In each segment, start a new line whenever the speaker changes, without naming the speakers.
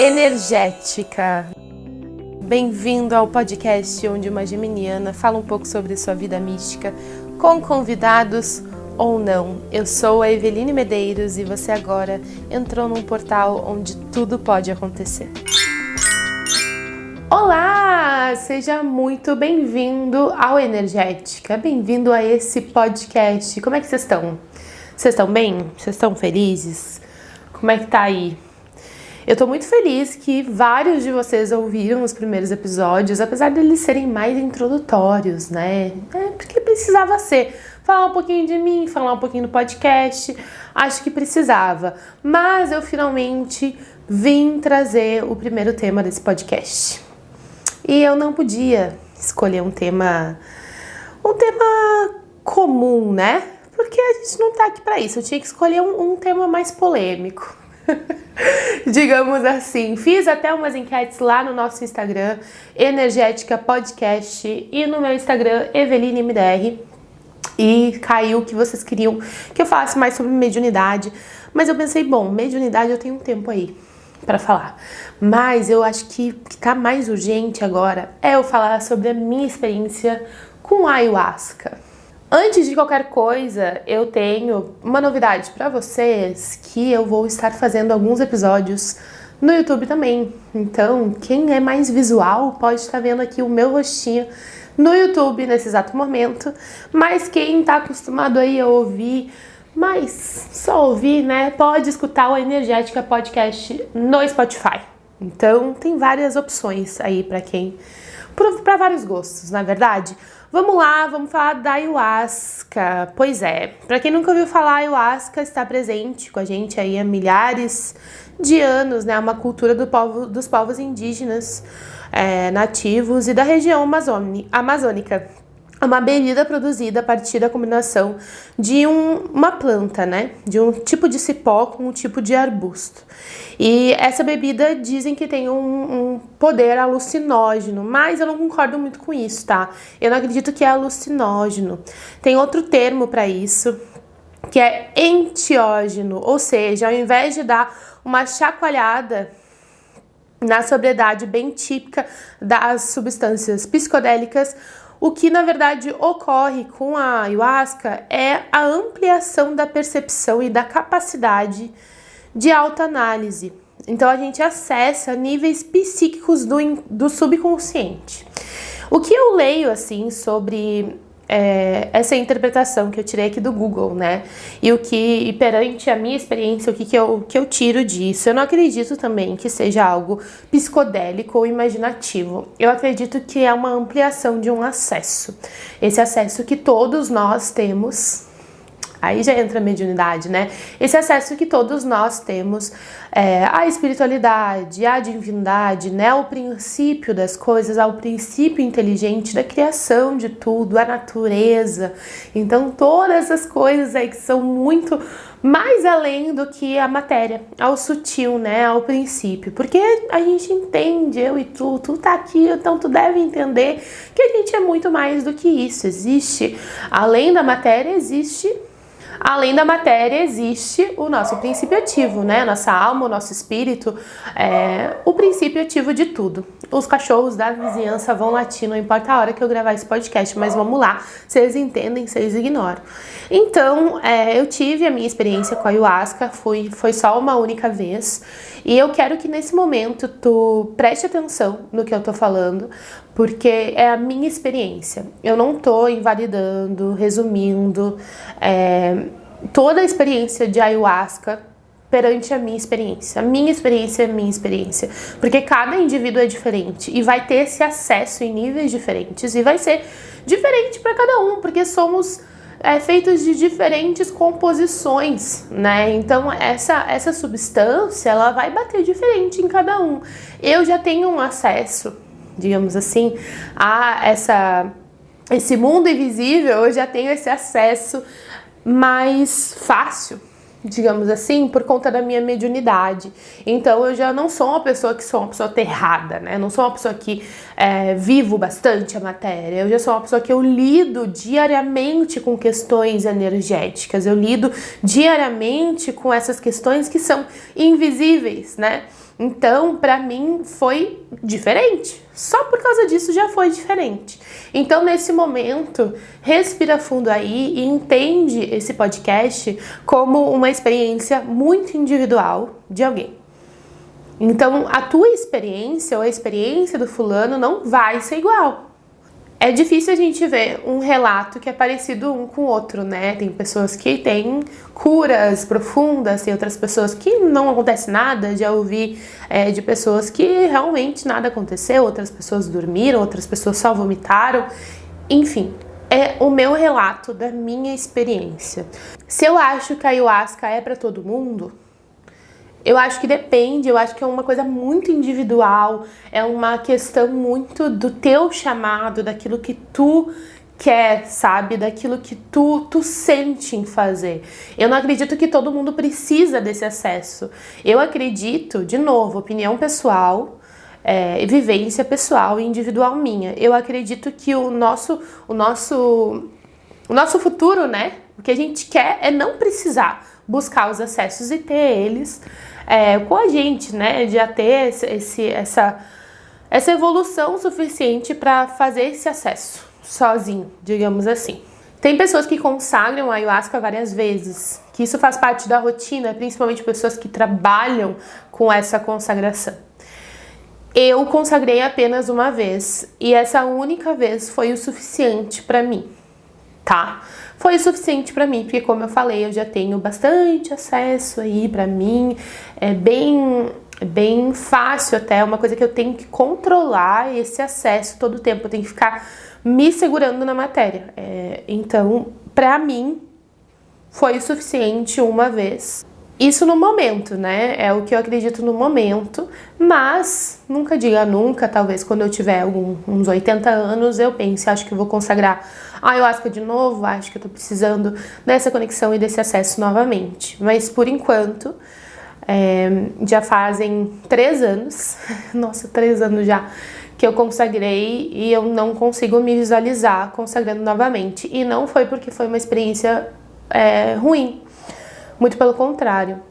Energética. Bem-vindo ao podcast onde uma geminiana fala um pouco sobre sua vida mística, com convidados ou não. Eu sou a Eveline Medeiros e você agora entrou num portal onde tudo pode acontecer. Olá! Seja muito bem-vindo ao Energética, bem-vindo a esse podcast. Como é que vocês estão? Vocês estão bem? Vocês estão felizes? Como é que tá aí? Eu tô muito feliz que vários de vocês ouviram os primeiros episódios, apesar deles serem mais introdutórios, né? Porque precisava ser. Falar um pouquinho de mim, falar um pouquinho do podcast, acho que precisava. Mas eu finalmente vim trazer o primeiro tema desse podcast. E eu não podia escolher um tema comum, né? Porque a gente não tá aqui pra isso. Eu tinha que escolher um tema mais polêmico. Digamos assim, fiz até umas enquetes lá no nosso Instagram, Energética Podcast, e no meu Instagram, Eveline MDR, e caiu que vocês queriam que eu falasse mais sobre mediunidade, mas eu pensei, bom, mediunidade eu tenho um tempo aí pra falar, mas eu acho que tá mais urgente agora é eu falar sobre a minha experiência com a ayahuasca. Antes de qualquer coisa, eu tenho uma novidade para vocês, que eu vou estar fazendo alguns episódios no YouTube também. Então, quem é mais visual pode estar vendo aqui o meu rostinho no YouTube nesse exato momento. Mas quem tá acostumado aí a ouvir, mas só ouvir, né, pode escutar o Energética Podcast no Spotify. Então, tem várias opções aí para vários gostos, na verdade. Vamos lá, vamos falar da ayahuasca. Pois é, para quem nunca ouviu falar, a ayahuasca está presente com a gente aí há milhares de anos, né? Uma cultura dos povos indígenas nativos e da região amazônica. É uma bebida produzida a partir da combinação de uma planta, né? De um tipo de cipó com um tipo de arbusto. E essa bebida dizem que tem um poder alucinógeno, mas eu não concordo muito com isso, tá? Eu não acredito que é alucinógeno. Tem outro termo para isso, que é enteógeno, ou seja, ao invés de dar uma chacoalhada na sobriedade bem típica das substâncias psicodélicas, o que na verdade ocorre com a ayahuasca é a ampliação da percepção e da capacidade de autoanálise. Então a gente acessa níveis psíquicos do subconsciente. O que eu leio assim sobre essa interpretação que eu tirei aqui do Google, né? E perante a minha experiência, o que eu tiro disso? Eu não acredito também que seja algo psicodélico ou imaginativo. Eu acredito que é uma ampliação de um acesso. Esse acesso que todos nós temos. Aí já entra a mediunidade, né? Esse acesso que todos nós temos à espiritualidade, à divindade, né? Ao princípio das coisas, ao princípio inteligente da criação de tudo, à natureza. Então, todas essas coisas aí que são muito mais além do que a matéria, ao sutil, né? Ao princípio. Porque a gente entende, eu e tu tá aqui, então tu deve entender que a gente é muito mais do que isso. Além da matéria, existe o nosso princípio ativo, né? Nossa alma, o nosso espírito, o princípio ativo de tudo. Os cachorros da vizinhança vão latir, não importa a hora que eu gravar esse podcast, mas vamos lá. Vocês entendem, vocês ignoram. Então, eu tive a minha experiência com a ayahuasca, foi só uma única vez. E eu quero que nesse momento tu preste atenção no que eu tô falando, porque é a minha experiência. Eu não tô invalidando, resumindo toda a experiência de ayahuasca perante a minha experiência. A minha experiência é a minha experiência. Porque cada indivíduo é diferente e vai ter esse acesso em níveis diferentes e vai ser diferente para cada um, porque somos feitos de diferentes composições, né? Então essa substância ela vai bater diferente em cada um. Eu já tenho um acesso, digamos assim, a esse mundo invisível. Eu já tenho esse acesso mais fácil, digamos assim, por conta da minha mediunidade. Então eu já não sou uma pessoa aterrada, né? Não sou uma pessoa que vivo bastante a matéria. Eu já sou uma pessoa que eu lido diariamente com questões energéticas. Eu lido diariamente com essas questões que são invisíveis, né? Então, pra mim, foi diferente. Só por causa disso já foi diferente. Então, nesse momento, respira fundo aí e entende esse podcast como uma experiência muito individual de alguém. Então, a tua experiência ou a experiência do fulano não vai ser igual. É difícil a gente ver um relato que é parecido um com o outro, né? Tem pessoas que têm curas profundas, tem outras pessoas que não acontece nada. Já ouvi de pessoas que realmente nada aconteceu, outras pessoas dormiram, outras pessoas só vomitaram. Enfim, é o meu relato da minha experiência. Se eu acho que a ayahuasca é para todo mundo, eu acho que depende, eu acho que é uma coisa muito individual, é uma questão muito do teu chamado, daquilo que tu quer, sabe? Daquilo que tu sente em fazer. Eu não acredito que todo mundo precisa desse acesso. Eu acredito, de novo, opinião pessoal, vivência pessoal e individual minha. Eu acredito que o nosso futuro, né? O que a gente quer é não precisar buscar os acessos e ter eles com a gente, né? De já ter essa evolução suficiente para fazer esse acesso sozinho, digamos assim. Tem pessoas que consagram a ayahuasca várias vezes, que isso faz parte da rotina, principalmente pessoas que trabalham com essa consagração. Eu consagrei apenas uma vez e essa única vez foi o suficiente para mim, tá? Foi o suficiente para mim, porque como eu falei, eu já tenho bastante acesso aí para mim, é bem fácil até, é uma coisa que eu tenho que controlar esse acesso todo o tempo, eu tenho que ficar me segurando na matéria. Então, para mim, foi o suficiente uma vez. Isso no momento, né? É o que eu acredito no momento, mas nunca diga nunca, talvez quando eu tiver uns 80 anos eu pense, acho que eu vou consagrar a ayahuasca de novo, acho que eu tô precisando dessa conexão e desse acesso novamente. Mas por enquanto, já fazem 3 anos, nossa, 3 anos já, que eu consagrei e eu não consigo me visualizar consagrando novamente. E não foi porque foi uma experiência ruim. Muito pelo contrário,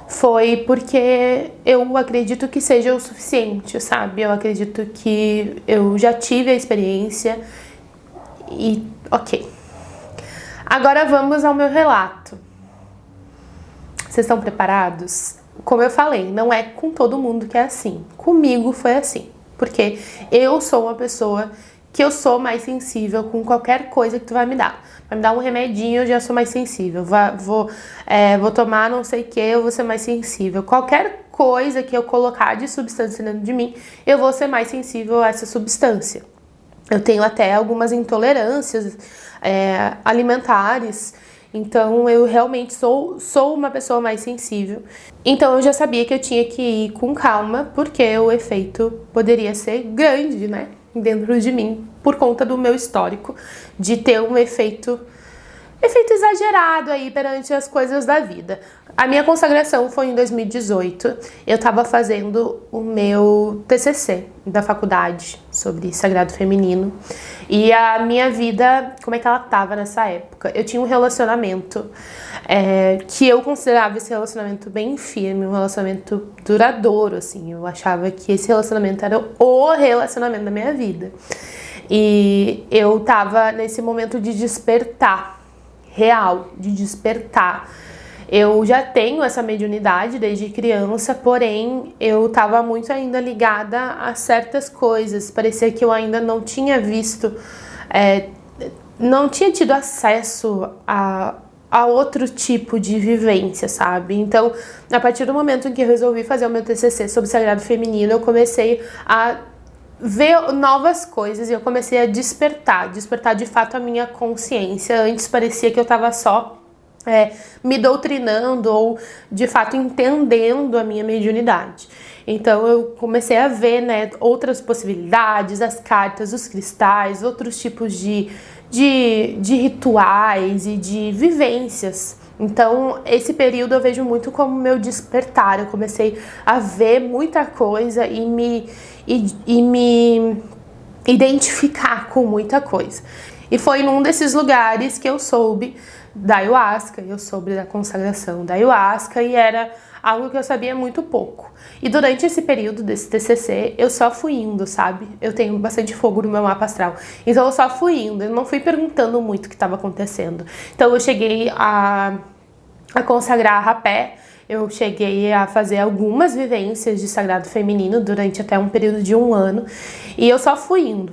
foi porque eu acredito que seja o suficiente, sabe? Eu acredito que eu já tive a experiência e ok. Agora vamos ao meu relato. Vocês estão preparados? Como eu falei, não é com todo mundo que é assim. Comigo foi assim, porque eu sou uma pessoa que eu sou mais sensível com qualquer coisa que tu vai me dar. Vai me dar um remedinho, eu já sou mais sensível. Vou tomar não sei o que, eu vou ser mais sensível. Qualquer coisa que eu colocar de substância dentro de mim, eu vou ser mais sensível a essa substância. Eu tenho até algumas intolerâncias alimentares, então eu realmente sou uma pessoa mais sensível. Então eu já sabia que eu tinha que ir com calma, porque o efeito poderia ser grande, né? Dentro de mim, por conta do meu histórico de ter um efeito exagerado aí perante as coisas da vida. A minha consagração foi em 2018. Eu tava fazendo o meu TCC da faculdade sobre sagrado feminino. E a minha vida, como é que ela tava nessa época? Eu tinha um relacionamento que eu considerava esse relacionamento bem firme, um relacionamento duradouro, assim. Eu achava que esse relacionamento era o relacionamento da minha vida. E eu tava nesse momento de despertar, real, de despertar. Eu já tenho essa mediunidade desde criança, porém eu tava muito ainda ligada a certas coisas. Parecia que eu ainda não tinha visto, não tinha tido acesso a outro tipo de vivência, sabe? Então, a partir do momento em que eu resolvi fazer o meu TCC sobre sagrado feminino, eu comecei a ver novas coisas e eu comecei a despertar de fato a minha consciência. Antes parecia que eu tava só me doutrinando ou de fato entendendo a minha mediunidade. Então eu comecei a ver, né, outras possibilidades, as cartas, os cristais, outros tipos de rituais e de vivências. Então esse período eu vejo muito como meu despertar. Eu comecei a ver muita coisa e me identificar com muita coisa. E foi num desses lugares que eu soube da ayahuasca, eu soube da consagração da ayahuasca, e era algo que eu sabia muito pouco. E durante esse período desse TCC, eu só fui indo, sabe? Eu tenho bastante fogo no meu mapa astral. Então eu só fui indo, eu não fui perguntando muito o que estava acontecendo. Então eu cheguei a consagrar a rapé, eu cheguei a fazer algumas vivências de sagrado feminino durante até um período de 1 ano. E eu só fui indo.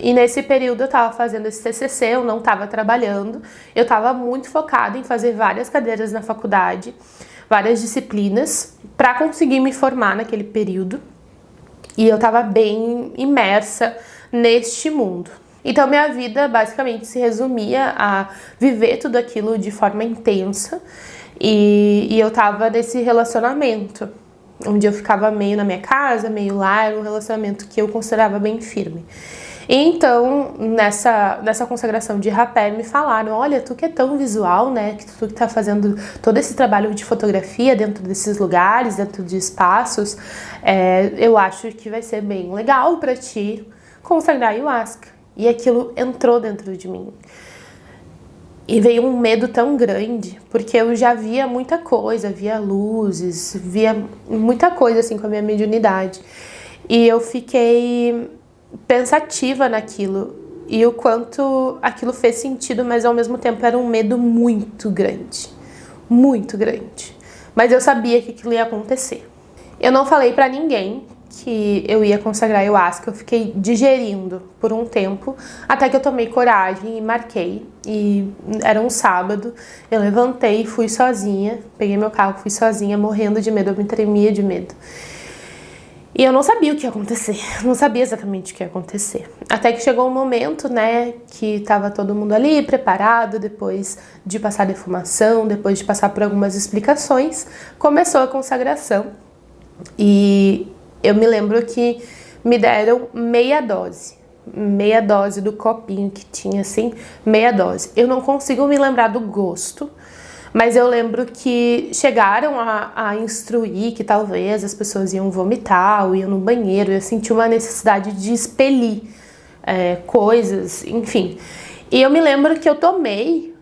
E nesse período eu tava fazendo esse TCC, eu não tava trabalhando. Eu tava muito focada em fazer várias cadeiras na faculdade, várias disciplinas, para conseguir me formar naquele período. E eu tava bem imersa neste mundo. Então minha vida basicamente se resumia a viver tudo aquilo de forma intensa. E eu tava nesse relacionamento, onde eu ficava meio na minha casa, meio lá, era um relacionamento que eu considerava bem firme. Então, nessa consagração de rapé, me falaram, olha, tu que é tão visual, né, que tu que tá fazendo todo esse trabalho de fotografia dentro desses lugares, dentro de espaços, eu acho que vai ser bem legal pra ti consagrar ayahuasca. E aquilo entrou dentro de mim. E veio um medo tão grande, porque eu já via muita coisa, via luzes, via muita coisa assim com a minha mediunidade. E eu fiquei pensativa naquilo, e o quanto aquilo fez sentido, mas ao mesmo tempo era um medo muito grande, muito grande. Mas eu sabia que aquilo ia acontecer. Eu não falei pra ninguém que eu ia consagrar ayahuasca, eu fiquei digerindo por um tempo, até que eu tomei coragem e marquei, e era um sábado, eu levantei e fui sozinha, peguei meu carro, fui sozinha, morrendo de medo, eu me tremia de medo. E eu não sabia o que ia acontecer, não sabia exatamente o que ia acontecer. Até que chegou um momento, né, que tava todo mundo ali preparado, depois de passar a defumação, depois de passar por algumas explicações, começou a consagração. E eu me lembro que me deram meia dose do copinho que tinha, assim, meia dose. Eu não consigo me lembrar do gosto, mas eu lembro que chegaram a instruir que talvez as pessoas iam vomitar ou iam no banheiro, eu senti uma necessidade de expelir coisas, enfim. E eu me lembro que eu tomei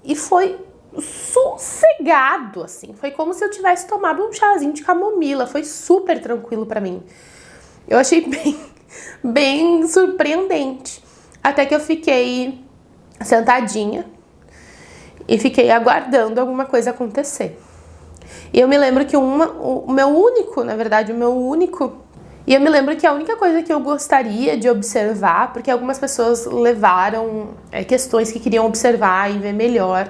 e foi sossegado, assim. Foi como se eu tivesse tomado um chazinho de camomila. Foi super tranquilo pra mim. Eu achei bem surpreendente. Até que eu fiquei sentadinha e fiquei aguardando alguma coisa acontecer. E eu me lembro que o meu único... E eu me lembro que a única coisa que eu gostaria de observar, porque algumas pessoas levaram questões que queriam observar e ver melhor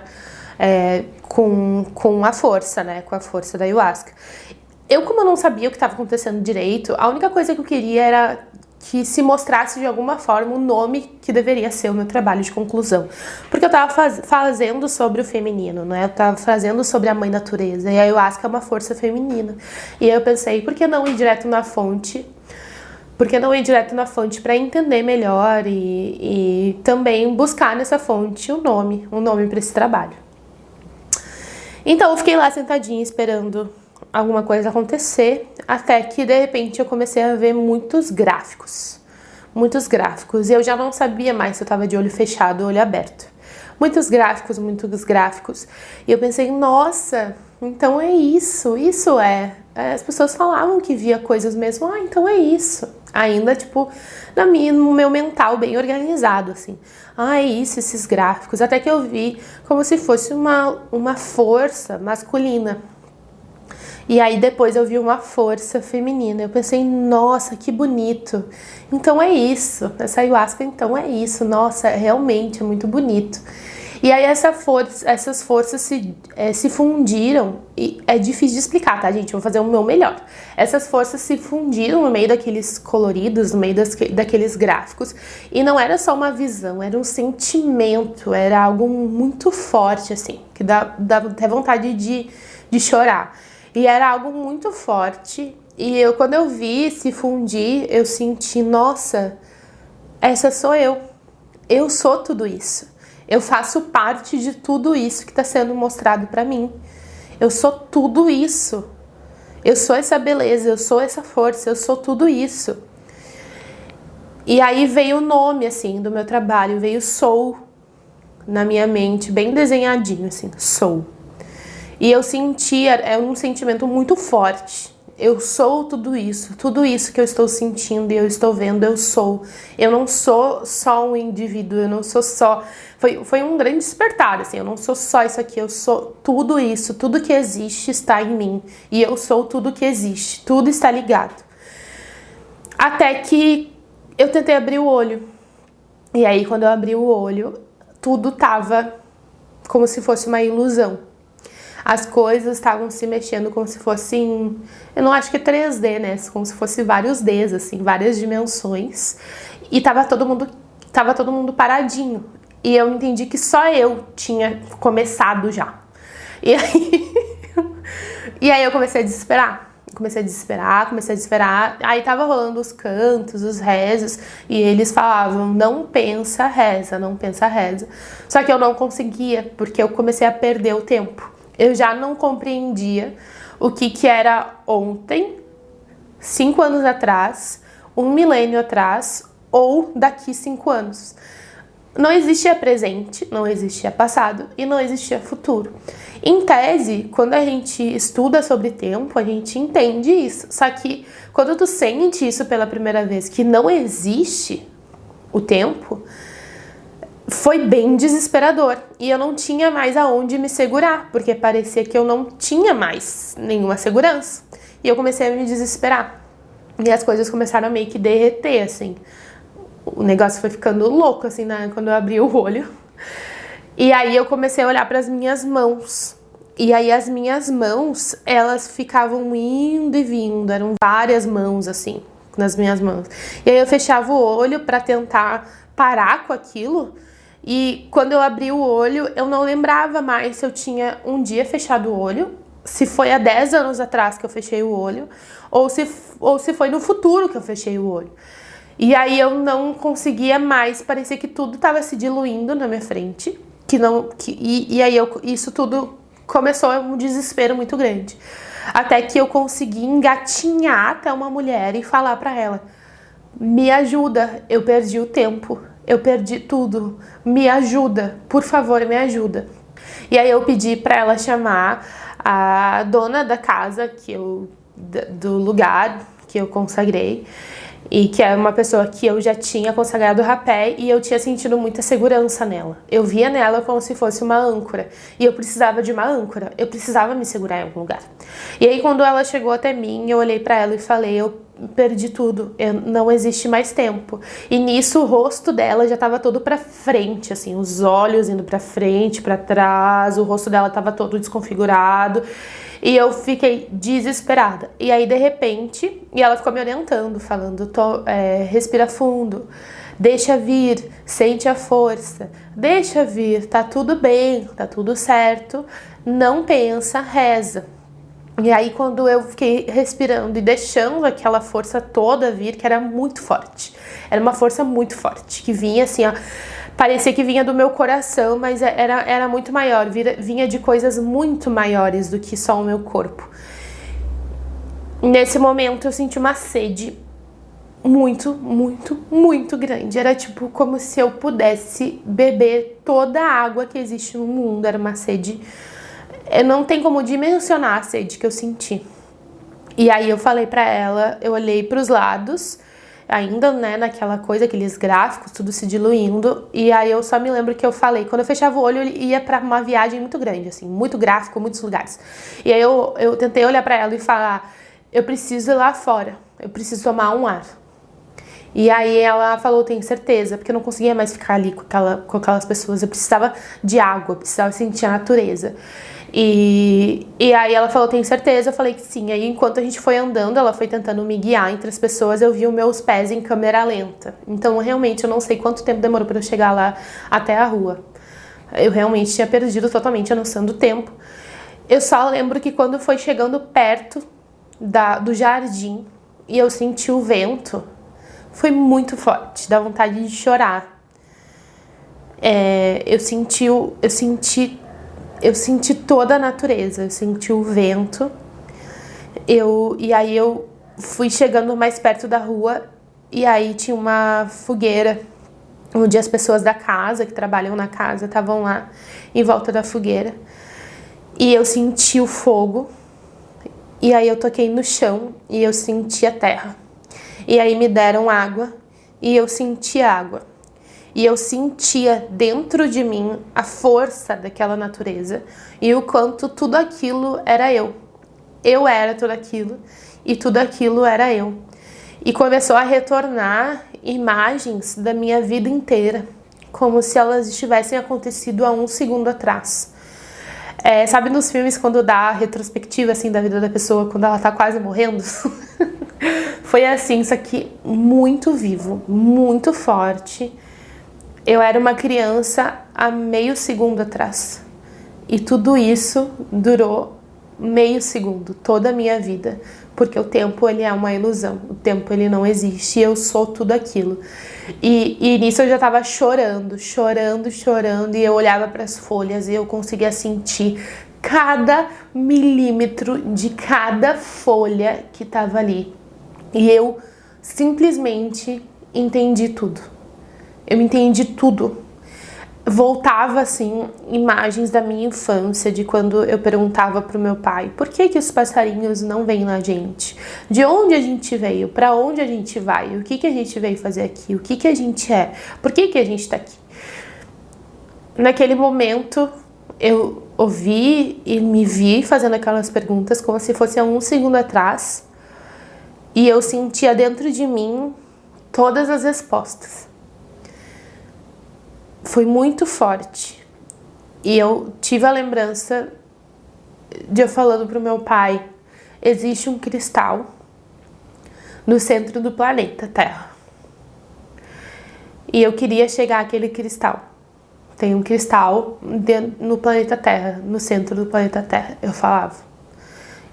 com a força, né? Com a força da ayahuasca. Como eu não sabia o que estava acontecendo direito, a única coisa que eu queria era que se mostrasse de alguma forma o nome que deveria ser o meu trabalho de conclusão. Porque eu estava fazendo sobre o feminino, né? Eu estava fazendo sobre a mãe natureza, e a ayahuasca é uma força feminina. E aí eu pensei, por que não ir direto na fonte? Por que não ir direto na fonte para entender melhor e também buscar nessa fonte um nome para esse trabalho? Então eu fiquei lá sentadinha esperando alguma coisa acontecer, até que de repente eu comecei a ver muitos gráficos, e eu já não sabia mais se eu tava de olho fechado ou olho aberto. Muitos gráficos, e eu pensei, nossa, então é isso as pessoas falavam que via coisas mesmo, então é isso. Ainda, tipo, no meu mental bem organizado, assim. É isso, esses gráficos. Até que eu vi como se fosse uma força masculina. E aí depois eu vi uma força feminina. Eu pensei, nossa, que bonito. Então é isso. Essa ayahuasca, então é isso. Nossa, realmente é muito bonito. E aí essas forças se fundiram, e é difícil de explicar, tá, gente? Eu vou fazer o meu melhor. Essas forças se fundiram no meio daqueles coloridos, no meio daqueles gráficos, e não era só uma visão, era um sentimento, era algo muito forte, assim, que dá até vontade de chorar. E era algo muito forte, e quando eu vi se fundir, eu senti, nossa, essa sou eu. Eu sou tudo isso. Eu faço parte de tudo isso que está sendo mostrado para mim. Eu sou tudo isso. Eu sou essa beleza, eu sou essa força, eu sou tudo isso. E aí veio o nome, assim, do meu trabalho, veio Soul na minha mente, bem desenhadinho, assim, Soul. E eu sentia, é um sentimento muito forte. Eu sou tudo isso que eu estou sentindo e eu estou vendo, eu sou. Eu não sou só um indivíduo, eu não sou só... Foi um grande despertar, assim, eu não sou só isso aqui, eu sou tudo isso, tudo que existe está em mim. E eu sou tudo que existe, tudo está ligado. Até que eu tentei abrir o olho. E aí, quando eu abri o olho, tudo tava como se fosse uma ilusão. As coisas estavam se mexendo como se fossem, eu não acho que 3D, né? Como se fosse vários Ds, assim, várias dimensões. E tava todo mundo paradinho. E eu entendi que só eu tinha começado já. E aí, e aí eu comecei a desesperar. Comecei a desesperar. Aí tava rolando os cantos, os rezos, e eles falavam, não pensa, reza, não pensa, reza. Só que eu não conseguia, porque eu comecei a perder o tempo. Eu já não compreendia o que era ontem, 5 anos atrás, 1 milênio atrás, ou daqui 5 anos. Não existia presente, não existia passado e não existia futuro. Em tese, quando a gente estuda sobre tempo, a gente entende isso. Só que quando tu sente isso pela primeira vez, que não existe o tempo, foi bem desesperador. E eu não tinha mais aonde me segurar, porque parecia que eu não tinha mais nenhuma segurança. E eu comecei a me desesperar. E as coisas começaram a meio que derreter, assim. O negócio foi ficando louco, assim, né, quando eu abri o olho. E aí eu comecei a olhar para as minhas mãos. E aí as minhas mãos, elas ficavam indo e vindo. Eram várias mãos, assim, nas minhas mãos. E aí eu fechava o olho para tentar parar com aquilo. E quando eu abri o olho, eu não lembrava mais se eu tinha um dia fechado o olho, se foi há 10 anos atrás que eu fechei o olho, ou se foi no futuro que eu fechei o olho. E aí eu não conseguia mais, parecia que tudo estava se diluindo na minha frente, e aí isso tudo começou um desespero muito grande. Até que eu consegui engatinhar até uma mulher e falar para ela, me ajuda, eu perdi o tempo, eu perdi tudo, me ajuda, por favor, me ajuda. E aí eu pedi para ela chamar a dona da casa, do lugar que eu consagrei, e que é uma pessoa que eu já tinha consagrado o rapé e eu tinha sentido muita segurança nela. Eu via nela como se fosse uma âncora e eu precisava de uma âncora, eu precisava me segurar em algum lugar. E aí quando ela chegou até mim, eu olhei pra ela e falei, eu perdi tudo, não existe mais tempo. E nisso o rosto dela já tava todo pra frente, assim, os olhos indo pra frente, pra trás, o rosto dela tava todo desconfigurado. E eu fiquei desesperada. E aí, de repente, e ela ficou me orientando, falando, respira fundo, deixa vir, sente a força, deixa vir, tá tudo bem, tá tudo certo, não pensa, reza. E aí, quando eu fiquei respirando e deixando aquela força toda vir, que era muito forte, era uma força muito forte, que vinha assim, ó, parecia que vinha do meu coração, mas era muito maior, vinha de coisas muito maiores do que só o meu corpo. Nesse momento eu senti uma sede muito, muito, muito grande. Era tipo como se eu pudesse beber toda a água que existe no mundo. Era uma sede... não tem como dimensionar a sede que eu senti. E aí eu falei pra ela, eu olhei pros lados, ainda, né, naquela coisa, aqueles gráficos, tudo se diluindo, e aí eu só me lembro que eu falei, quando eu fechava o olho, eu ia pra uma viagem muito grande, assim, muito gráfico, muitos lugares. E aí eu tentei olhar pra ela e falar, eu preciso ir lá fora, eu preciso tomar um ar. E aí ela falou, tenho certeza, porque eu não conseguia mais ficar ali com aquelas pessoas, eu precisava de água, eu precisava sentir a natureza. E aí ela falou, tenho certeza, eu falei que sim. Aí enquanto a gente foi andando, ela foi tentando me guiar entre as pessoas, eu vi os meus pés em câmera lenta. Então realmente eu não sei quanto tempo demorou para eu chegar lá até a rua. Eu realmente tinha perdido totalmente a noção do tempo. Eu só lembro que quando foi chegando perto do jardim e eu senti o vento, foi muito forte, dá vontade de chorar. Eu senti toda a natureza, eu senti o vento, e aí eu fui chegando mais perto da rua, e aí tinha uma fogueira, onde as pessoas da casa, que trabalham na casa, estavam lá em volta da fogueira. e eu senti o fogo, e aí eu toquei no chão e eu senti a terra. E aí me deram água e eu senti água. E eu sentia dentro de mim a força daquela natureza e o quanto tudo aquilo era eu. Eu era tudo aquilo e tudo aquilo era eu. E começou a retornar imagens da minha vida inteira, como se elas tivessem acontecido há um segundo atrás. Sabe nos filmes quando dá a retrospectiva assim da vida da pessoa, quando ela tá quase morrendo? Foi assim, isso aqui muito vivo, muito forte. Eu era uma criança há meio segundo atrás. E tudo isso durou meio segundo, toda a minha vida. Porque o tempo, ele é uma ilusão. O tempo, ele não existe. E eu sou tudo aquilo. E nisso eu já tava chorando. E eu olhava para as folhas e eu conseguia sentir cada milímetro de cada folha que tava ali. E eu simplesmente entendi tudo. Eu entendi tudo. Voltava, assim, imagens da minha infância, de quando eu perguntava pro meu pai: por que os passarinhos não vêm na gente? De onde a gente veio? Pra onde a gente vai? O que a gente veio fazer aqui? O que a gente é? Por que a gente tá aqui? Naquele momento, eu ouvi e me vi fazendo aquelas perguntas como se fosse há um segundo atrás, e eu sentia dentro de mim todas as respostas. Foi muito forte. E eu tive a lembrança de eu falando pro meu pai: existe um cristal no centro do planeta Terra. E eu queria chegar àquele cristal. Tem um cristal no planeta Terra, no centro do planeta Terra, eu falava.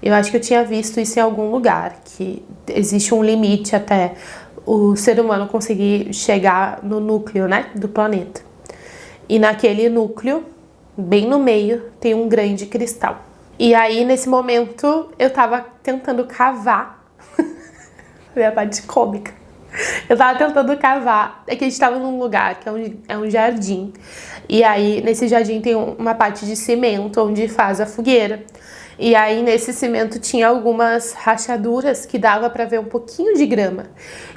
Eu acho que eu tinha visto isso em algum lugar, que existe um limite até o ser humano conseguir chegar no núcleo, né, do planeta. E naquele núcleo, bem no meio, tem um grande cristal. E aí, nesse momento, eu tava tentando cavar. Foi a parte cômica. Eu tava tentando cavar. É que a gente tava num lugar que é um jardim. E aí, nesse jardim tem uma parte de cimento onde faz a fogueira. E aí, nesse cimento tinha algumas rachaduras que dava pra ver um pouquinho de grama.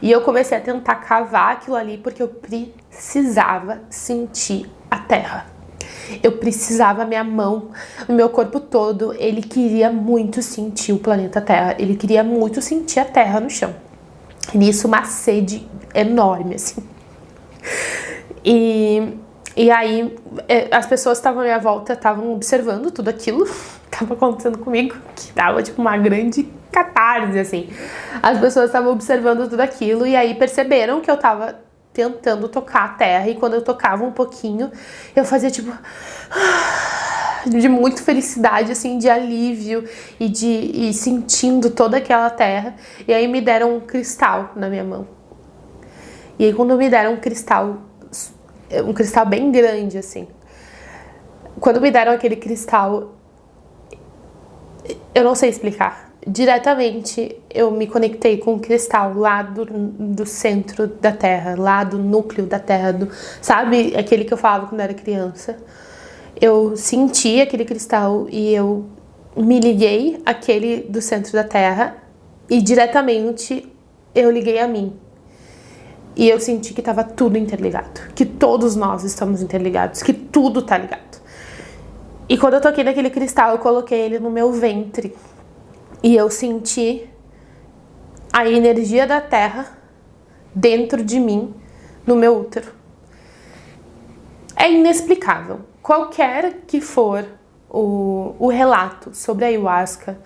E eu comecei a tentar cavar aquilo ali porque eu precisava sentir a terra. Eu precisava, minha mão, o meu corpo todo, ele queria muito sentir o planeta Terra. Ele queria muito sentir a terra no chão. E nisso, uma sede enorme, assim. E aí, as pessoas que estavam à minha volta estavam observando tudo aquilo que estava acontecendo comigo, que tava tipo uma grande catarse, assim. As pessoas estavam observando tudo aquilo e aí perceberam que eu tava tentando tocar a terra, e quando eu tocava um pouquinho, eu fazia tipo de muita felicidade, assim, de alívio e sentindo toda aquela terra. E aí me deram um cristal na minha mão. E aí quando me deram um cristal bem grande, assim, quando me deram aquele cristal, eu não sei explicar. Diretamente eu me conectei com o cristal lá do centro da Terra, lá do núcleo da Terra, sabe aquele que eu falava quando era criança? Eu senti aquele cristal e eu me liguei àquele do centro da Terra e diretamente eu liguei a mim. E eu senti que estava tudo interligado, que todos nós estamos interligados, que tudo tá ligado. E quando eu toquei naquele cristal, eu coloquei ele no meu ventre. E eu senti a energia da terra dentro de mim, no meu útero. É inexplicável. Qualquer que for o relato sobre a ayahuasca,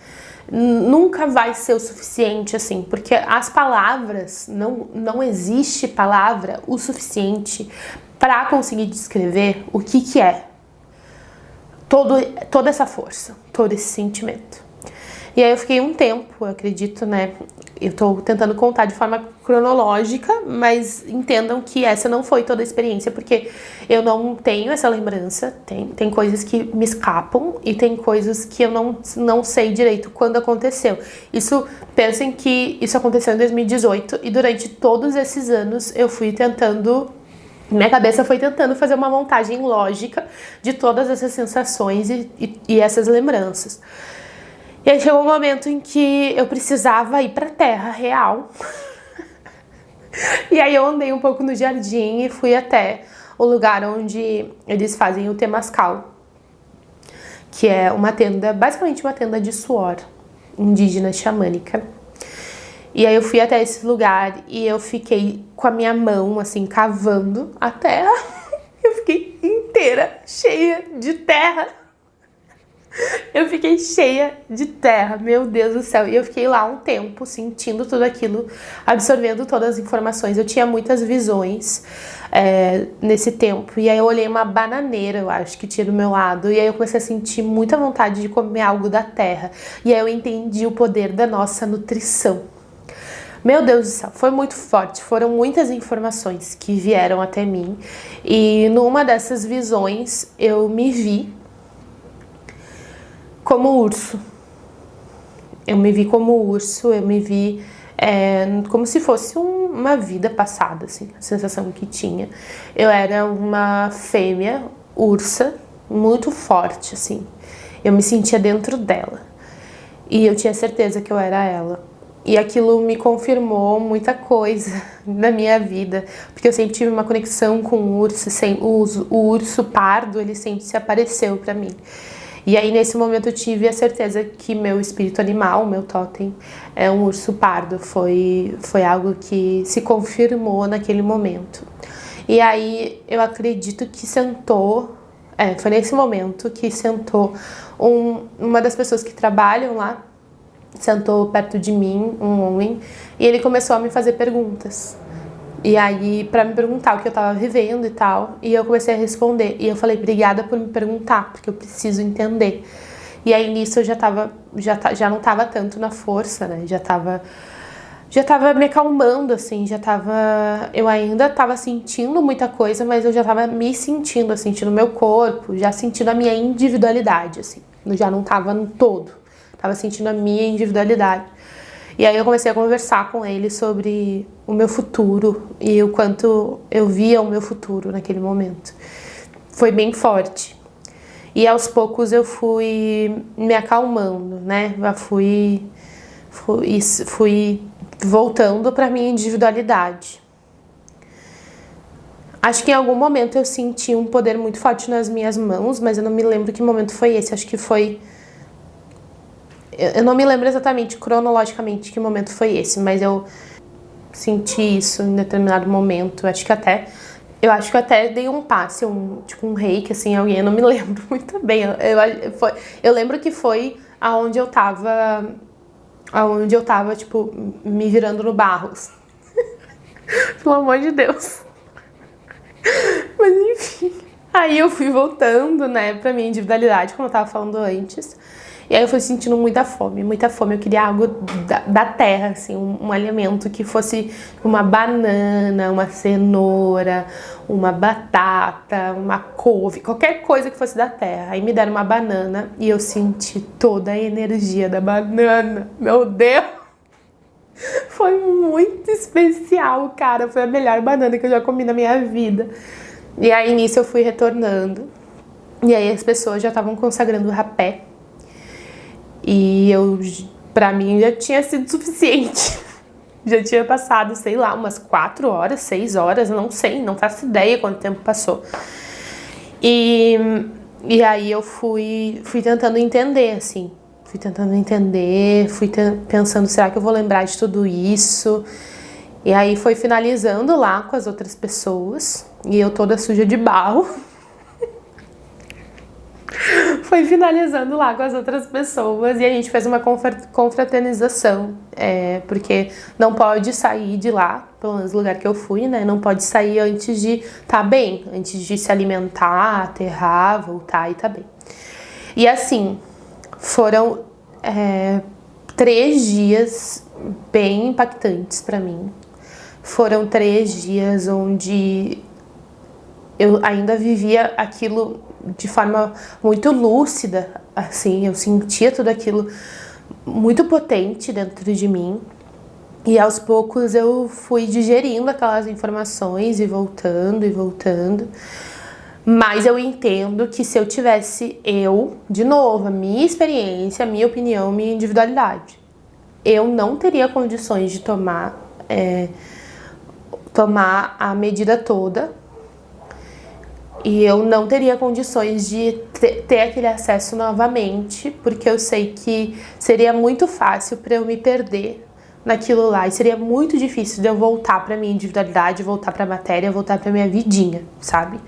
nunca vai ser o suficiente, assim, porque as palavras, não existe palavra o suficiente para conseguir descrever o que é toda essa força, todo esse sentimento. E aí eu fiquei um tempo, eu acredito, né? Eu tô tentando contar de forma cronológica, mas entendam que essa não foi toda a experiência, porque eu não tenho essa lembrança, tem coisas que me escapam e tem coisas que eu não sei direito quando aconteceu. Pensem que isso aconteceu em 2018 e durante todos esses anos eu fui tentando Minha cabeça foi tentando fazer uma montagem lógica de todas essas sensações e essas lembranças. E aí chegou um momento em que eu precisava ir pra terra real. E aí eu andei um pouco no jardim e fui até o lugar onde eles fazem o Temazcal, que é uma tenda, basicamente uma tenda de suor indígena xamânica. E aí eu fui até esse lugar e eu fiquei com a minha mão, assim, cavando a terra. Eu fiquei inteira cheia de terra. Eu fiquei cheia de terra, meu Deus do céu. E eu fiquei lá um tempo, sentindo tudo aquilo, absorvendo todas as informações. Eu tinha muitas visões nesse tempo. E aí eu olhei uma bananeira, eu acho, que tinha do meu lado. E aí eu comecei a sentir muita vontade de comer algo da terra. E aí eu entendi o poder da nossa nutrição. Meu Deus do céu, foi muito forte. Foram muitas informações que vieram até mim. E numa dessas visões eu me vi como urso. Eu me vi como urso, eu me vi como se fosse uma vida passada, assim, a sensação que tinha. Eu era uma fêmea ursa, muito forte, assim. Eu me sentia dentro dela. E eu tinha certeza que eu era ela. E aquilo me confirmou muita coisa na minha vida, porque eu sempre tive uma conexão com o urso, o urso pardo, ele sempre se apareceu pra mim. E aí nesse momento eu tive a certeza que meu espírito animal, meu totem, é um urso pardo. Foi algo que se confirmou naquele momento. E aí eu acredito que foi nesse momento que sentou uma das pessoas que trabalham lá, sentou perto de mim, um homem, e ele começou a me fazer perguntas. E aí, pra me perguntar o que eu tava vivendo e tal, e eu comecei a responder. E eu falei, obrigada por me perguntar, porque eu preciso entender. E aí, nisso, eu já não tava tanto na força, né? Já tava me acalmando, assim, eu ainda tava sentindo muita coisa, mas eu já tava me sentindo, assim, sentindo meu corpo, já sentindo a minha individualidade, assim. Eu já não tava no todo. Tava sentindo a minha individualidade. E aí eu comecei a conversar com ele sobre o meu futuro e o quanto eu via o meu futuro naquele momento. Foi bem forte. E aos poucos eu fui me acalmando, né? Eu fui voltando para minha individualidade. Acho que em algum momento eu senti um poder muito forte nas minhas mãos, mas eu não me lembro que momento foi esse. Acho que foi... Eu não me lembro exatamente, cronologicamente, que momento foi esse, mas eu senti isso em determinado momento. Eu acho que eu até dei um passe, tipo um reiki, assim, alguém, eu não me lembro muito bem. Eu lembro que foi aonde eu tava, tipo, me virando no barro. Pelo amor de Deus. Mas enfim. Aí eu fui voltando, né, pra minha individualidade, como eu tava falando antes. E aí eu fui sentindo muita fome. Eu queria algo da terra, assim, um alimento que fosse uma banana, uma cenoura, uma batata, uma couve, qualquer coisa que fosse da terra. Aí me deram uma banana e eu senti toda a energia da banana. Meu Deus! Foi muito especial, cara. Foi a melhor banana que eu já comi na minha vida. E aí nisso eu fui retornando. E aí as pessoas já estavam consagrando o rapé. E pra mim já tinha sido suficiente. Já tinha passado, sei lá, umas 4 horas, 6 horas, não sei, não faço ideia quanto tempo passou. E aí eu fui tentando entender, assim. Pensando, será que eu vou lembrar de tudo isso? E aí foi finalizando lá com as outras pessoas. E eu toda suja de barro. Foi finalizando lá com as outras pessoas e a gente fez uma confraternização, porque não pode sair de lá, pelo menos no lugar que eu fui, né? Não pode sair antes de estar bem, antes de se alimentar, aterrar, voltar e tá bem. E assim, foram 3 dias bem impactantes pra mim. Foram 3 dias onde eu ainda vivia aquilo de forma muito lúcida, assim, eu sentia tudo aquilo muito potente dentro de mim. E aos poucos eu fui digerindo aquelas informações e voltando e voltando. Mas eu entendo que se eu tivesse de novo, a minha experiência, a minha opinião, minha individualidade, eu não teria condições de tomar a medida toda. E eu não teria condições de ter aquele acesso novamente, porque eu sei que seria muito fácil para eu me perder naquilo lá. E seria muito difícil de eu voltar pra minha individualidade, voltar pra matéria, voltar pra minha vidinha, sabe?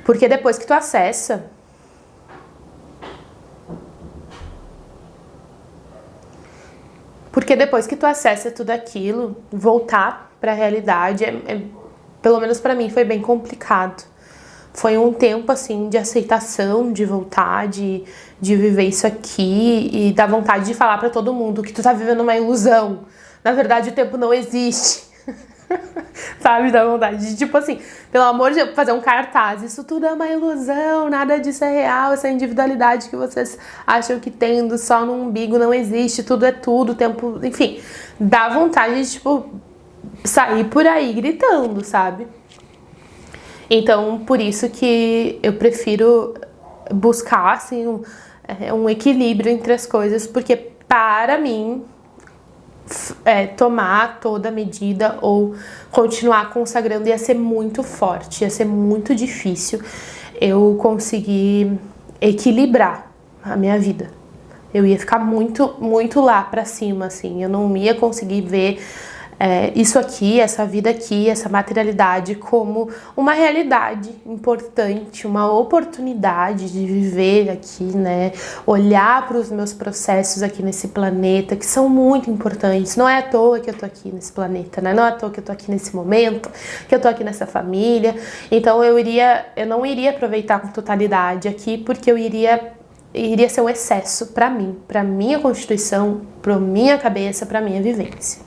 Porque depois que tu acessa... Porque depois que tu acessa tudo aquilo, voltar pra realidade, pelo menos pra mim, foi bem complicado. Foi um tempo, assim, de aceitação, de voltar, de viver isso aqui e dar vontade de falar pra todo mundo que tu tá vivendo uma ilusão. Na verdade, o tempo não existe. Sabe? Dá vontade de, tipo assim, pelo amor de Deus, fazer um cartaz. Isso tudo é uma ilusão, nada disso é real. Essa individualidade que vocês acham que tendo só no umbigo não existe. Tudo é tudo, o tempo... Enfim, dá vontade de, tipo, sair por aí gritando, sabe? Então, por isso que eu prefiro buscar, assim, um equilíbrio entre as coisas, porque para mim, tomar toda a medida ou continuar consagrando ia ser muito forte, ia ser muito difícil eu conseguir equilibrar a minha vida. Eu ia ficar muito, muito lá pra cima, assim, eu não ia conseguir ver isso aqui, essa vida aqui, essa materialidade como uma realidade importante, uma oportunidade de viver aqui, né? Olhar para os meus processos aqui nesse planeta, que são muito importantes. Não é à toa que eu tô aqui nesse planeta, né? Não é à toa que eu tô aqui nesse momento, que eu tô aqui nessa família. Então eu não iria aproveitar com totalidade aqui, porque eu iria ser um excesso para mim, para minha constituição, para minha cabeça, para minha vivência.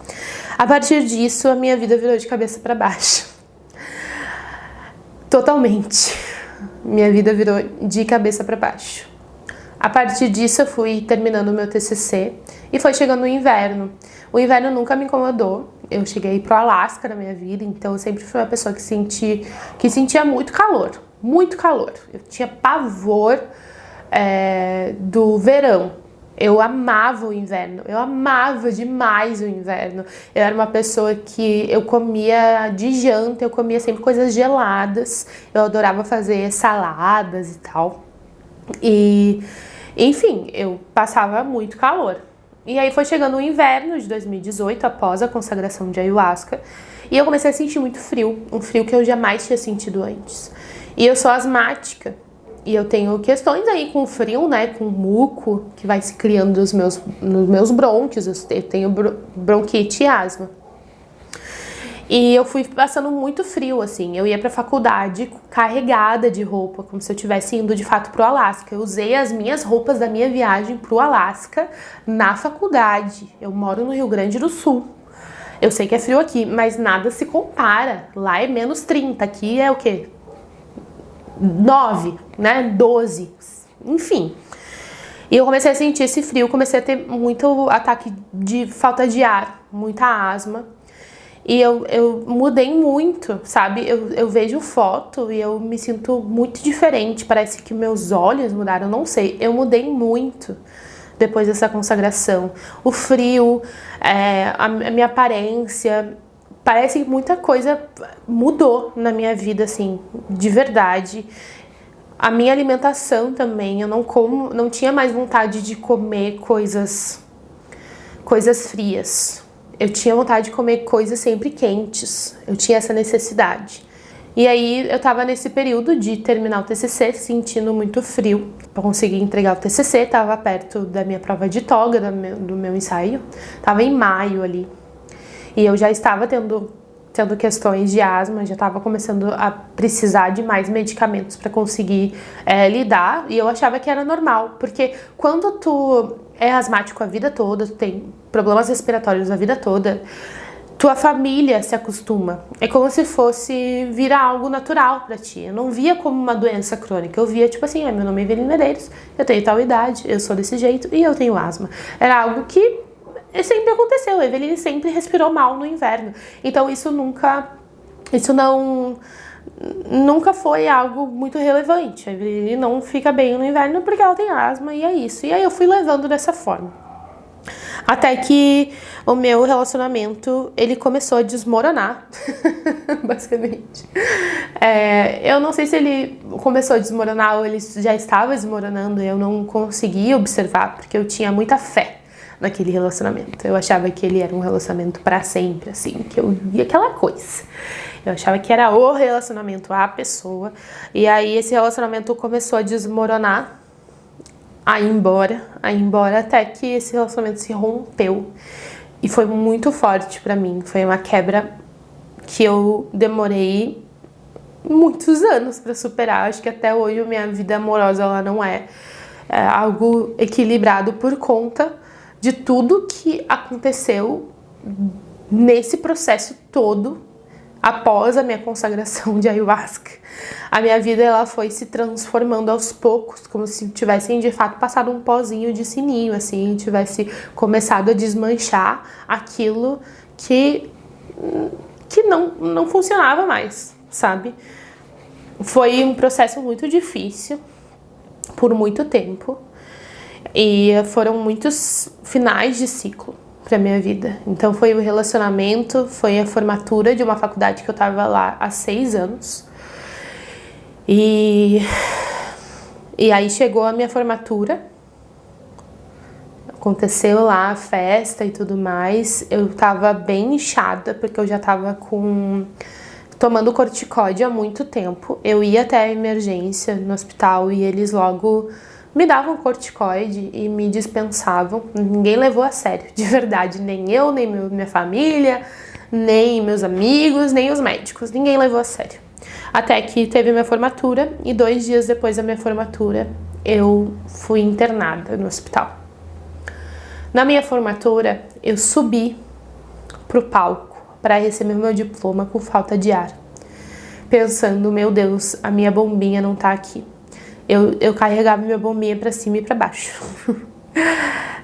A partir disso, a minha vida virou de cabeça para baixo. Totalmente. Minha vida virou de cabeça para baixo. A partir disso, eu fui terminando o meu TCC e foi chegando o inverno. O inverno nunca me incomodou. Eu cheguei pro Alasca na minha vida, então eu sempre fui uma pessoa que sentia muito calor. Muito calor. Eu tinha pavor do verão. Eu amava o inverno, eu amava demais o inverno. Eu era uma pessoa que eu comia de janta, eu comia sempre coisas geladas. Eu adorava fazer saladas e tal. E, enfim, eu passava muito calor. E aí foi chegando o inverno de 2018, após a consagração de ayahuasca, e eu comecei a sentir muito frio, um frio que eu jamais tinha sentido antes. E eu sou asmática. E eu tenho questões aí com frio, né, com muco, que vai se criando nos meus brônquios, eu tenho bronquite e asma. E eu fui passando muito frio, assim, eu ia pra faculdade carregada de roupa, como se eu estivesse indo de fato pro Alasca. Eu usei as minhas roupas da minha viagem pro Alasca na faculdade. Eu moro no Rio Grande do Sul. Eu sei que é frio aqui, mas nada se compara. Lá é menos 30, aqui é o quê? 9, né? 12, enfim. E eu comecei a sentir esse frio, comecei a ter muito ataque de falta de ar, muita asma. E eu mudei muito, sabe? Eu vejo foto e eu me sinto muito diferente. Parece que meus olhos mudaram, não sei. Eu mudei muito depois dessa consagração. O frio, a minha aparência... Parece que muita coisa mudou na minha vida, assim, de verdade. A minha alimentação também, eu não tinha mais vontade de comer coisas frias. Eu tinha vontade de comer coisas sempre quentes. Eu tinha essa necessidade. E aí eu tava nesse período de terminar o TCC, sentindo muito frio. Pra conseguir entregar o TCC, tava perto da minha prova de toga, do meu ensaio. Tava em maio ali. E eu já estava tendo questões de asma, já estava começando a precisar de mais medicamentos para conseguir lidar. E eu achava que era normal, porque quando tu é asmático a vida toda, tu tem problemas respiratórios a vida toda, tua família se acostuma. É como se fosse virar algo natural para ti. Eu não via como uma doença crônica, eu via tipo assim, meu nome é Eveline Medeiros, eu tenho tal idade, eu sou desse jeito e eu tenho asma. Era algo que sempre aconteceu. A Eveline sempre respirou mal no inverno. Então isso nunca foi algo muito relevante. A Eveline não fica bem no inverno porque ela tem asma e é isso. E aí eu fui levando dessa forma. Até que o meu relacionamento, ele começou a desmoronar, basicamente. Eu não sei se ele começou a desmoronar ou ele já estava desmoronando, eu não conseguia observar, porque eu tinha muita fé naquele relacionamento. Eu achava que ele era um relacionamento pra sempre, assim, que eu via aquela coisa. Eu achava que era o relacionamento, a pessoa. E aí esse relacionamento começou a desmoronar, a ir embora, até que esse relacionamento se rompeu. E foi muito forte pra mim. Foi uma quebra que eu demorei muitos anos pra superar. Acho que até hoje a minha vida amorosa ela não é algo equilibrado por conta de tudo que aconteceu nesse processo todo após a minha consagração de ayahuasca. A minha vida ela foi se transformando aos poucos, como se tivessem de fato passado um pozinho de sininho, assim, tivesse começado a desmanchar aquilo que não funcionava mais, sabe? Foi um processo muito difícil, por muito tempo, e foram muitos finais de ciclo pra minha vida. Então foi o relacionamento, foi a formatura de uma faculdade que eu tava lá há 6 anos. E aí chegou a minha formatura, aconteceu lá a festa e tudo mais. Eu tava bem inchada, porque eu já tava tomando corticóide há muito tempo. Eu ia até a emergência no hospital e eles logo me davam corticoide e me dispensavam. Ninguém levou a sério, de verdade. Nem eu, nem minha família, nem meus amigos, nem os médicos. Ninguém levou a sério. Até que teve minha formatura e 2 dias depois da minha formatura, eu fui internada no hospital. Na minha formatura, eu subi pro palco para receber meu diploma com falta de ar. Pensando, meu Deus, a minha bombinha não tá aqui. Eu carregava minha bombinha pra cima e pra baixo.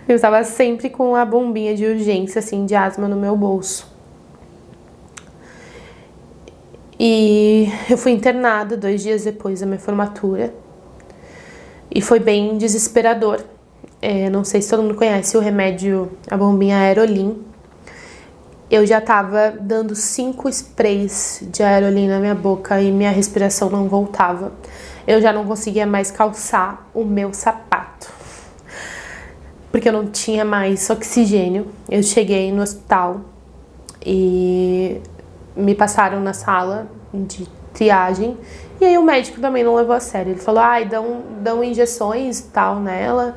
Eu estava sempre com a bombinha de urgência, assim, de asma no meu bolso. E eu fui internada 2 dias depois da minha formatura. E foi bem desesperador. Não sei se todo mundo conhece o remédio, a bombinha Aerolin. Eu já tava dando 5 sprays de Aerolin na minha boca e minha respiração não voltava. Eu já não conseguia mais calçar o meu sapato, porque eu não tinha mais oxigênio. Eu cheguei no hospital e me passaram na sala de triagem, e aí o médico também não levou a sério. Ele falou, dão injeções e tal nela,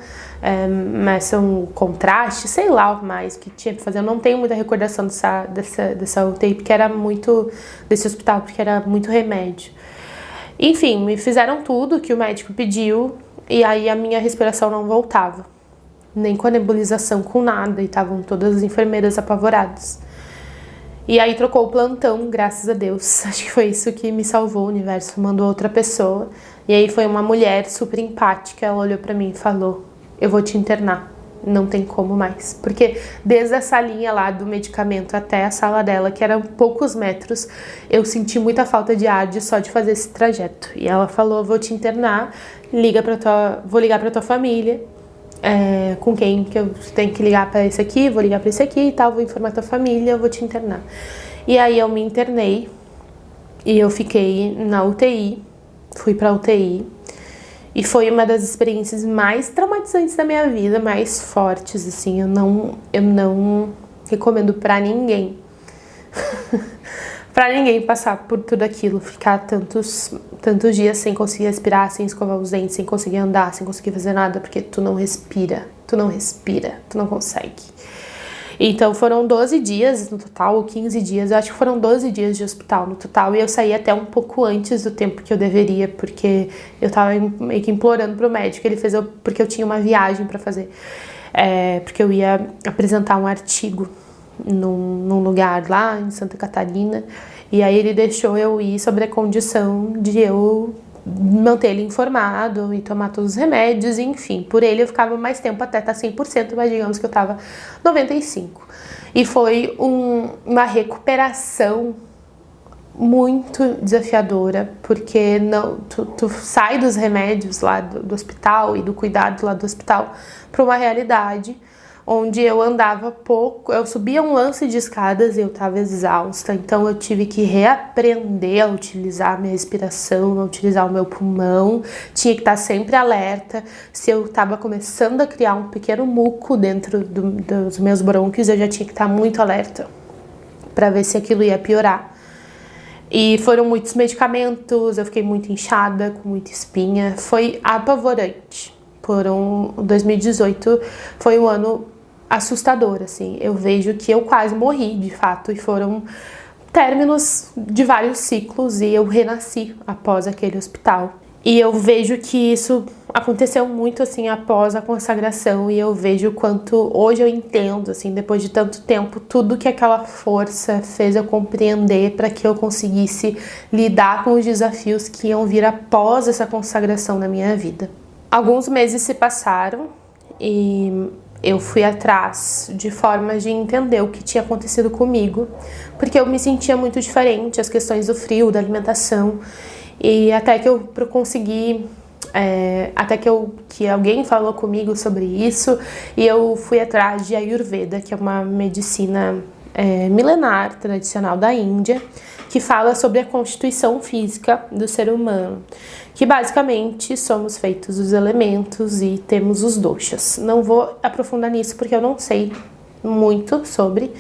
meçam contraste, sei lá o mais que tinha que fazer. Eu não tenho muita recordação dessa UTI, porque era muito, desse hospital, porque era muito remédio. Enfim, me fizeram tudo que o médico pediu, e aí a minha respiração não voltava, nem com a nebulização, com nada, e estavam todas as enfermeiras apavoradas. E aí trocou o plantão, graças a Deus. Acho que foi isso que me salvou, o universo mandou outra pessoa. E aí foi uma mulher super empática, ela olhou pra mim e falou, eu vou te internar, não tem como mais. Porque desde a salinha lá do medicamento até a sala dela, que eram poucos metros, eu senti muita falta de ar só de fazer esse trajeto. E ela falou, vou te internar, vou ligar pra tua família, com quem que eu tenho que ligar pra esse aqui, vou ligar pra esse aqui e tal, vou informar tua família, eu vou te internar. E aí eu me internei e eu fiquei na UTI, fui pra UTI. E foi uma das experiências mais traumatizantes da minha vida, mais fortes, assim. Eu não recomendo pra ninguém. Pra ninguém passar por tudo aquilo, ficar tantos dias sem conseguir respirar, sem escovar os dentes, sem conseguir andar, sem conseguir fazer nada, porque tu não respira, tu não consegue. Então foram 12 dias no total, ou 15 dias, eu acho que foram 12 dias de hospital no total, e eu saí até um pouco antes do tempo que eu deveria, porque eu tava meio que implorando pro médico, porque eu tinha uma viagem pra fazer, porque eu ia apresentar um artigo num lugar lá em Santa Catarina, e aí ele deixou eu ir sobre a condição de eu manter ele informado e tomar todos os remédios, enfim. Por ele eu ficava mais tempo até estar 100%, mas digamos que eu estava 95%. E foi uma recuperação muito desafiadora, porque tu sai dos remédios lá do hospital e do cuidado lá do hospital para uma realidade onde eu andava pouco, eu subia um lance de escadas e eu estava exausta, então eu tive que reaprender a utilizar a minha respiração, a utilizar o meu pulmão, tinha que estar sempre alerta. Se eu estava começando a criar um pequeno muco dentro dos meus brônquios, eu já tinha que estar muito alerta para ver se aquilo ia piorar. E foram muitos medicamentos, eu fiquei muito inchada, com muita espinha, foi apavorante. 2018 foi um ano assustador, assim, eu vejo que eu quase morri, de fato, e foram términos de vários ciclos e eu renasci após aquele hospital. E eu vejo que isso aconteceu muito, assim, após a consagração, e eu vejo o quanto hoje eu entendo, assim, depois de tanto tempo, tudo que aquela força fez eu compreender para que eu conseguisse lidar com os desafios que iam vir após essa consagração na minha vida. Alguns meses se passaram e eu fui atrás de formas de entender o que tinha acontecido comigo, porque eu me sentia muito diferente, as questões do frio, da alimentação, e até que eu consegui, que alguém falou comigo sobre isso, e eu fui atrás de Ayurveda, que é uma medicina milenar, tradicional da Índia, que fala sobre a constituição física do ser humano, que basicamente somos feitos dos elementos e temos os doshas. Não vou aprofundar nisso porque eu não sei muito sobre,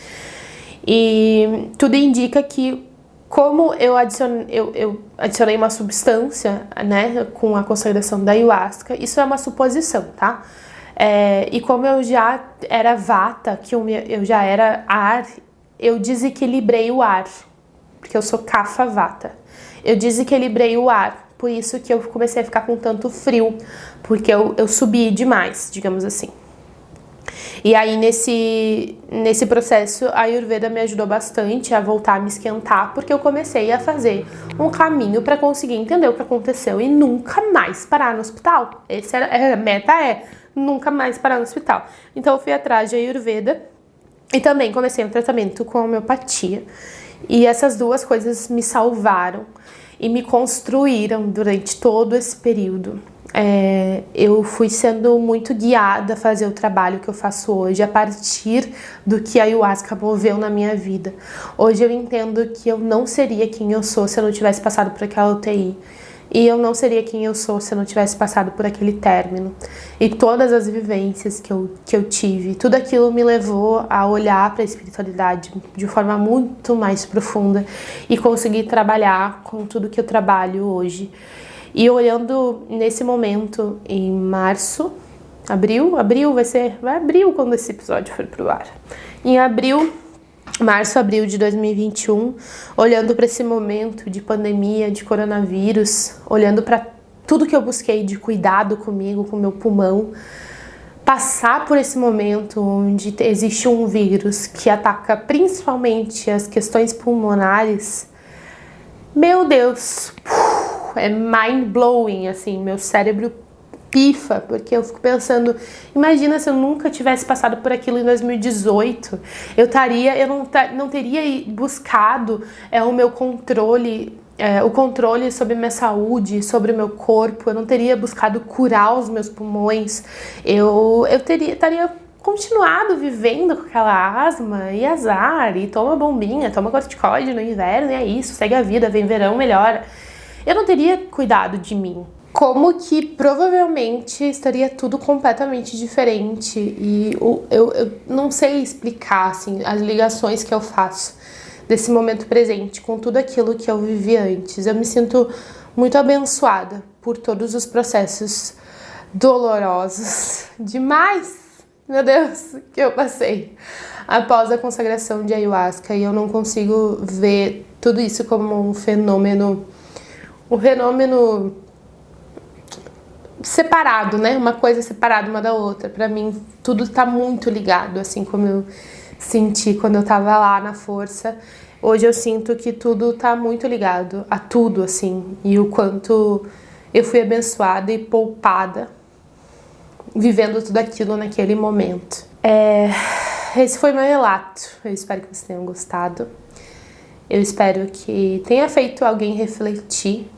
e tudo indica que como eu adicionei uma substância, né, com a consagração da ayahuasca, isso é uma suposição, tá? E como eu já era vata, que eu já era ar, eu desequilibrei o ar, porque eu sou kapha vata. Eu desequilibrei o ar, por isso que eu comecei a ficar com tanto frio, porque eu subi demais, digamos assim. E aí, nesse processo, a Ayurveda me ajudou bastante a voltar a me esquentar, porque eu comecei a fazer um caminho para conseguir entender o que aconteceu e nunca mais parar no hospital. A meta nunca mais parar no hospital. Então, eu fui atrás de Ayurveda e também comecei um tratamento com homeopatia. E essas duas coisas me salvaram e me construíram durante todo esse período. Eu fui sendo muito guiada a fazer o trabalho que eu faço hoje a partir do que a ayahuasca moveu na minha vida. Hoje eu entendo que eu não seria quem eu sou se eu não tivesse passado por aquela UTI. E eu não seria quem eu sou se eu não tivesse passado por aquele término. E todas as vivências que eu tive, tudo aquilo me levou a olhar para a espiritualidade de forma muito mais profunda e conseguir trabalhar com tudo que eu trabalho hoje. E olhando nesse momento, em março, abril vai abril quando esse episódio for pro ar. Em março, abril de 2021, olhando para esse momento de pandemia, de coronavírus, olhando para tudo que eu busquei de cuidado comigo, com meu pulmão, passar por esse momento onde existe um vírus que ataca principalmente as questões pulmonares, meu Deus, é mind-blowing, assim, meu cérebro pifa, porque eu fico pensando, imagina se eu nunca tivesse passado por aquilo em 2018, eu não teria buscado o meu controle, o controle sobre minha saúde, sobre o meu corpo, eu não teria buscado curar os meus pulmões, eu estaria continuado vivendo com aquela asma e azar, e toma bombinha, toma corticoide no inverno, e é isso, segue a vida, vem verão, melhora. Eu não teria cuidado de mim. Como que provavelmente estaria tudo completamente diferente, e eu não sei explicar, assim, as ligações que eu faço desse momento presente com tudo aquilo que eu vivi antes. Eu me sinto muito abençoada por todos os processos dolorosos demais, meu Deus, que eu passei após a consagração de ayahuasca, e eu não consigo ver tudo isso como um fenômeno separado, né? Uma coisa separada uma da outra. Pra mim, tudo tá muito ligado, assim como eu senti quando eu tava lá na força. Hoje eu sinto que tudo tá muito ligado a tudo, assim. E o quanto eu fui abençoada e poupada vivendo tudo aquilo naquele momento. Esse foi meu relato. Eu espero que vocês tenham gostado. Eu espero que tenha feito alguém refletir.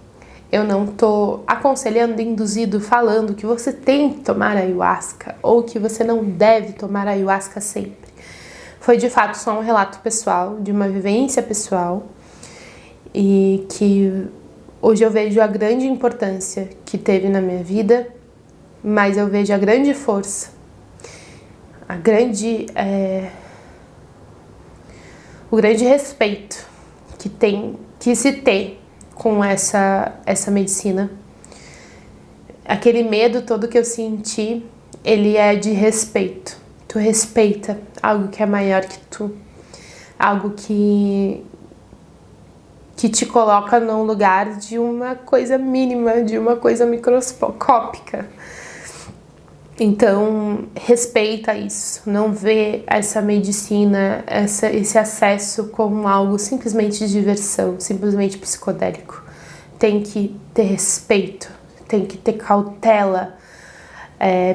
Eu não tô aconselhando, induzido, falando que você tem que tomar ayahuasca ou que você não deve tomar ayahuasca sempre. Foi de fato só um relato pessoal, de uma vivência pessoal, e que hoje eu vejo a grande importância que teve na minha vida, mas eu vejo a grande força, o grande respeito que se tem com essa medicina. Aquele medo todo que eu senti, ele é de respeito. Tu respeita algo que é maior que tu, algo que te coloca num lugar de uma coisa mínima, de uma coisa microscópica. Então, respeita isso, não vê essa medicina, esse acesso como algo simplesmente de diversão, simplesmente psicodélico. Tem que ter respeito, tem que ter cautela.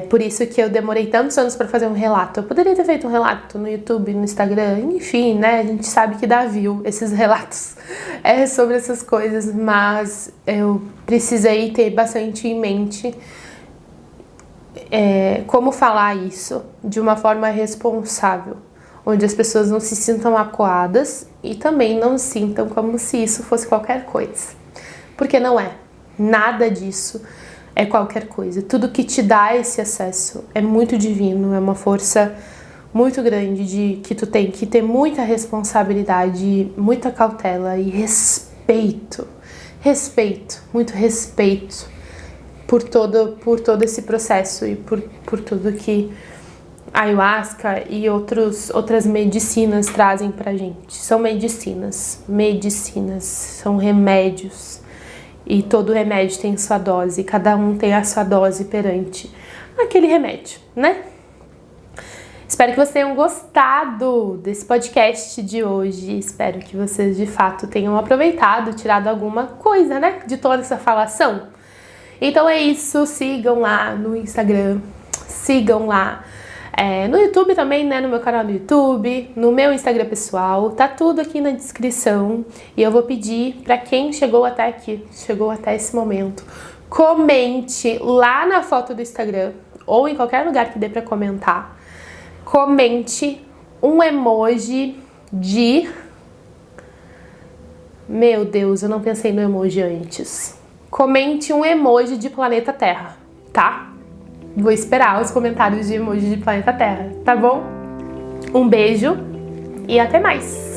Por isso que eu demorei tantos anos para fazer um relato. Eu poderia ter feito um relato no YouTube, no Instagram, enfim, né? A gente sabe que dá view esses relatos sobre essas coisas, mas eu precisei ter bastante em mente como falar isso de uma forma responsável, onde as pessoas não se sintam acuadas e também não sintam como se isso fosse qualquer coisa, porque não é. Nada disso é qualquer coisa. Tudo que te dá esse acesso é muito divino, é uma força muito grande de que tu tem que ter muita responsabilidade, muita cautela e respeito, muito respeito por todo esse processo e por tudo que a ayahuasca e outras medicinas trazem pra gente. São medicinas, são remédios. E todo remédio tem sua dose, cada um tem a sua dose perante aquele remédio, né? Espero que vocês tenham gostado desse podcast de hoje. Espero que vocês de fato tenham aproveitado, tirado alguma coisa, né, de toda essa falação. Então é isso, sigam lá no Instagram, sigam lá no YouTube também, né, no meu canal do YouTube, no meu Instagram pessoal, tá tudo aqui na descrição. E eu vou pedir pra quem chegou até aqui, chegou até esse momento, comente lá na foto do Instagram ou em qualquer lugar que dê pra comentar, comente um emoji de... Meu Deus, eu não pensei no emoji antes. Comente um emoji de planeta Terra, tá? Vou esperar os comentários de emoji de planeta Terra, tá bom? Um beijo e até mais!